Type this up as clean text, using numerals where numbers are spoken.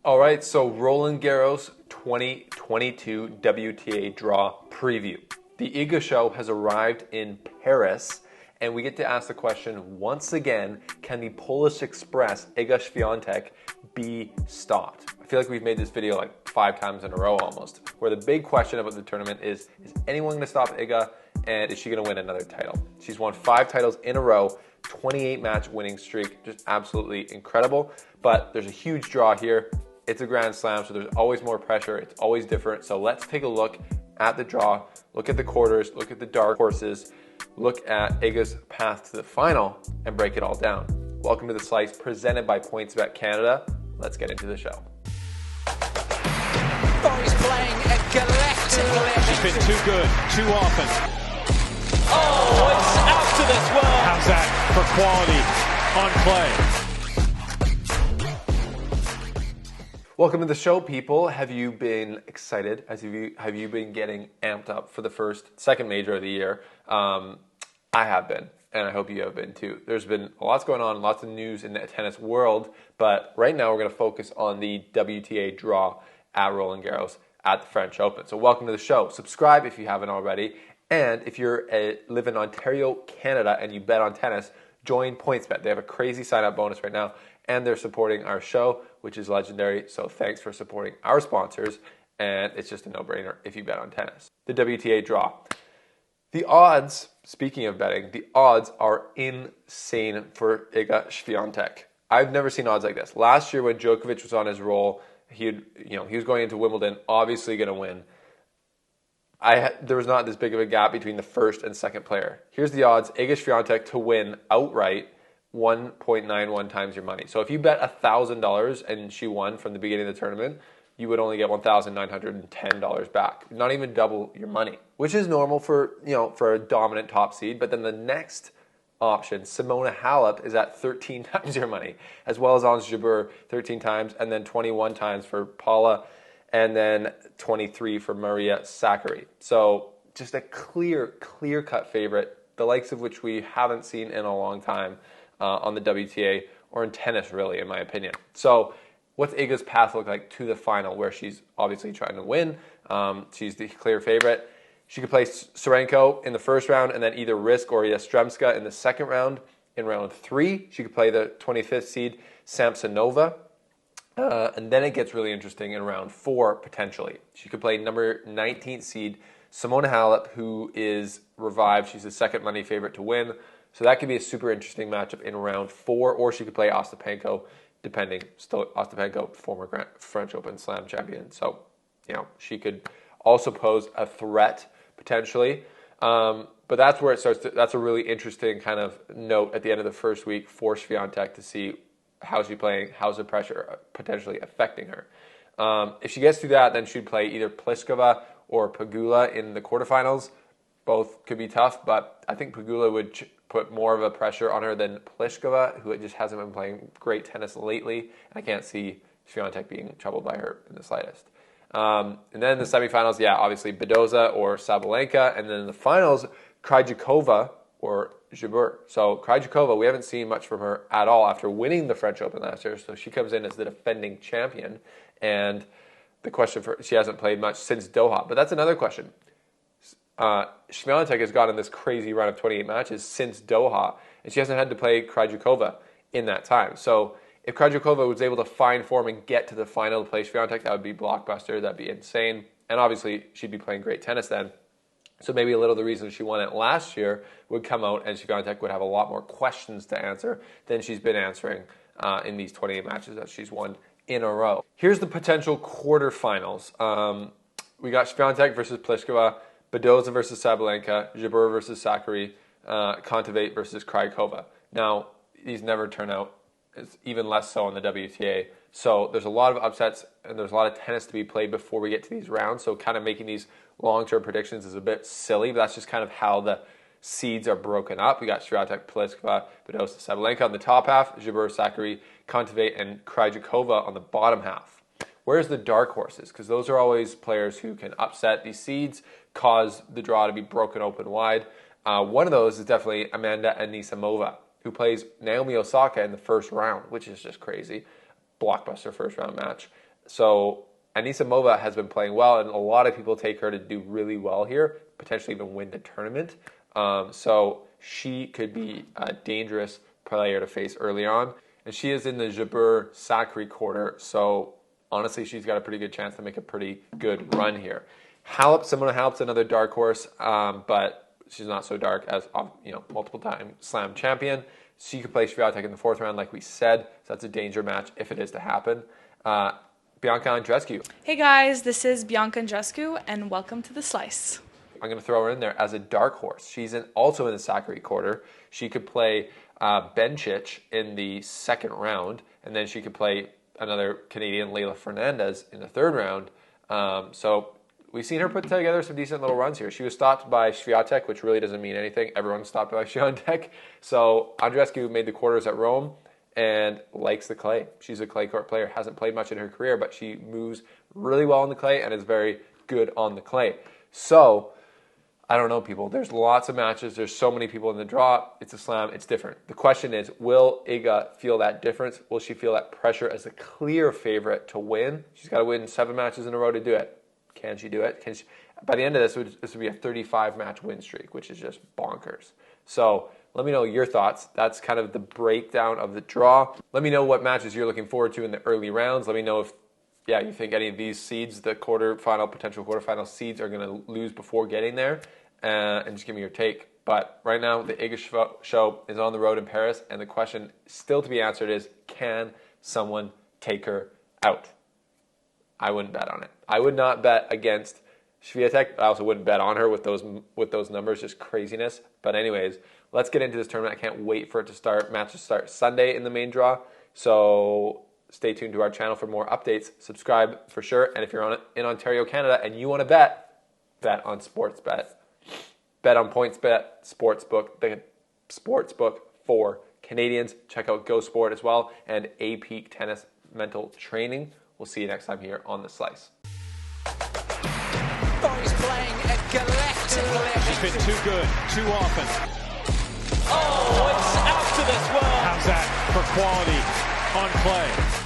All right, so Roland Garros 2022 WTA draw preview. The Iga show has arrived in Paris, and we get to ask the question once again, can the Polish Express, Iga Swiatek, be stopped? I feel like we've made this video like 5 times in a row almost, where the big question about the tournament is anyone going to stop Iga, and is she going to win another title? She's won 5 titles in a row, 28 match winning streak, just absolutely incredible, but there's a huge draw here. It's a Grand Slam, so there's always more pressure. It's always different. So let's take a look at the draw, look at the quarters, look at the dark horses, look at Iga's path to the final, and break it all down. Welcome to The Slice, presented by PointsBet Canada. Let's get into the show. Oh, he's playing a galactic level. She's been too good, too often. Oh, it's out to this world. How's that for quality on play? Welcome to the show, people. Have you been excited? Have you been getting amped up for the second major of the year? I have been, and I hope you have been too. There's been lots going on, lots of news in the tennis world, but right now we're going to focus on the WTA draw at Roland Garros at the French Open. So welcome to the show. Subscribe if you haven't already, and if you live in Ontario, Canada, and you bet on tennis, join PointsBet. They have a crazy sign-up bonus right now, and they're supporting our show, which is legendary. So thanks for supporting our sponsors, and it's just a no-brainer if you bet on tennis. The WTA draw. The odds, speaking of betting, the odds are insane for Iga Swiatek. I've never seen odds like this. Last year when Djokovic was on his roll, he was going into Wimbledon, obviously going to win. There was not this big of a gap between the first and second player. Here's the odds: Iga Swiatek to win outright, 1.91 times your money. So if you bet $1,000 and she won from the beginning of the tournament, you would only get $1,910 back. Not even double your money, which is normal for a dominant top seed. But then the next option, Simona Halep, is at 13 times your money, as well as Ons Jabeur 13 times, and then 21 times for Paula, and then 23 for Maria Sakkari. So just a clear-cut favorite, the likes of which we haven't seen in a long time on the WTA or in tennis, really, in my opinion. So what's Iga's path look like to the final, where she's obviously trying to win? She's the clear favorite. She could play Serenko in the first round and then either risk or Yastremska in the second round. In round 3, she could play the 25th seed Samsonova. And then it gets really interesting in round 4, potentially. She could play number 19th seed Simona Halep, who is revived. She's the second money favorite to win. So that could be a super interesting matchup in round 4, or she could play Ostapenko, depending. Still, Ostapenko, former French Open Slam champion. So, she could also pose a threat, potentially. But that's where it starts. That's a really interesting kind of note at the end of the first week for Swiatek to see how's she playing, how's the pressure potentially affecting her. If she gets through that, then she'd play either Pliskova or Pegula in the quarterfinals. Both could be tough, but I think Pegula would put more of a pressure on her than Pliskova, who just hasn't been playing great tennis lately. And I can't see Swiatek being troubled by her in the slightest. And then the semifinals, obviously Badoza or Sabalenka. And then in the finals, Krejcikova or Jabeur. So Krejcikova, we haven't seen much from her at all after winning the French Open last year. So she comes in as the defending champion. And the question she hasn't played much since Doha. But that's another question. Swiatek has gotten this crazy run of 28 matches since Doha, and she hasn't had to play Krejcikova in that time. So if Krejcikova was able to find form and get to the final to play Swiatek, that would be blockbuster. That'd be insane. And obviously, she'd be playing great tennis then. So maybe a little of the reason she won it last year would come out, and Swiatek would have a lot more questions to answer than she's been answering in these 28 matches that she's won in a row. Here's the potential quarterfinals. We got Swiatek versus Pliskova, Badoza versus Sabalenka, Jabeur versus Sakkari, Kontaveit versus Krejcikova. Now, these never turn out. It's even less so in the WTA. So there's a lot of upsets, and there's a lot of tennis to be played before we get to these rounds. So kind of making these long-term predictions is a bit silly, but that's just kind of how the seeds are broken up. We got Swiatek, Pliskova, Badoza, Sabalenka on the top half, Jabeur, Sakkari, Kontaveit, and Krejcikova on the bottom half. Where's the dark horses? Because those are always players who can upset these seeds, cause the draw to be broken open wide. One of those is definitely Amanda Anisimova, who plays Naomi Osaka in the first round, which is just crazy. Blockbuster first round match. So Anisimova has been playing well, and a lot of people take her to do really well here, potentially even win the tournament. So she could be a dangerous player to face early on. And she is in the Jabeur-Sacre quarter, so honestly, she's got a pretty good chance to make a pretty good run here. Halep, Simona Halep's another dark horse, but she's not so dark as multiple-time Slam champion. She could play Swiatek in the 4th round, like we said, so that's a danger match if it is to happen. Bianca Andreescu. Hey guys, this is Bianca Andreescu, and welcome to The Slice. I'm going to throw her in there as a dark horse. She's also in the Sacre quarter. She could play Bencic in the 2nd round, and then she could play another Canadian, Leylah Fernandez, in the 3rd round. So we've seen her put together some decent little runs here. She was stopped by Swiatek, which really doesn't mean anything. Everyone's stopped by Swiatek. So Andreescu made the quarters at Rome and likes the clay. She's a clay court player. Hasn't played much in her career, but she moves really well on the clay and is very good on the clay. So I don't know, people. There's lots of matches. There's so many people in the draw. It's a Slam. It's different. The question is, will Iga feel that difference? Will she feel that pressure as a clear favorite to win? She's got to win 7 matches in a row to do it. Can she do it? Can she? By the end of this would be a 35-match win streak, which is just bonkers. So let me know your thoughts. That's kind of the breakdown of the draw. Let me know what matches you're looking forward to in the early rounds. Let me know if you think any of these seeds, the potential quarterfinal seeds, are going to lose before getting there, and just give me your take. But right now, the Iga show is on the road in Paris, and the question still to be answered is, can someone take her out? I wouldn't bet on it. I would not bet against Swiatek, but I also wouldn't bet on her with those numbers, just craziness. But anyways, let's get into this tournament. I can't wait for it to start. Matches start Sunday in the main draw, so stay tuned to our channel for more updates. Subscribe for sure. And if you're in Ontario, Canada, and you want to bet on Sportsbet. Bet on PointsBet Sportsbook, the sportsbook for Canadians. Check out Go Sport as well, and A Peak Tennis Mental Training. We'll see you next time here on The Slice. He's playing a galactic level. She's been too good, too often. Oh, it's out to this world. How's that for quality on clay?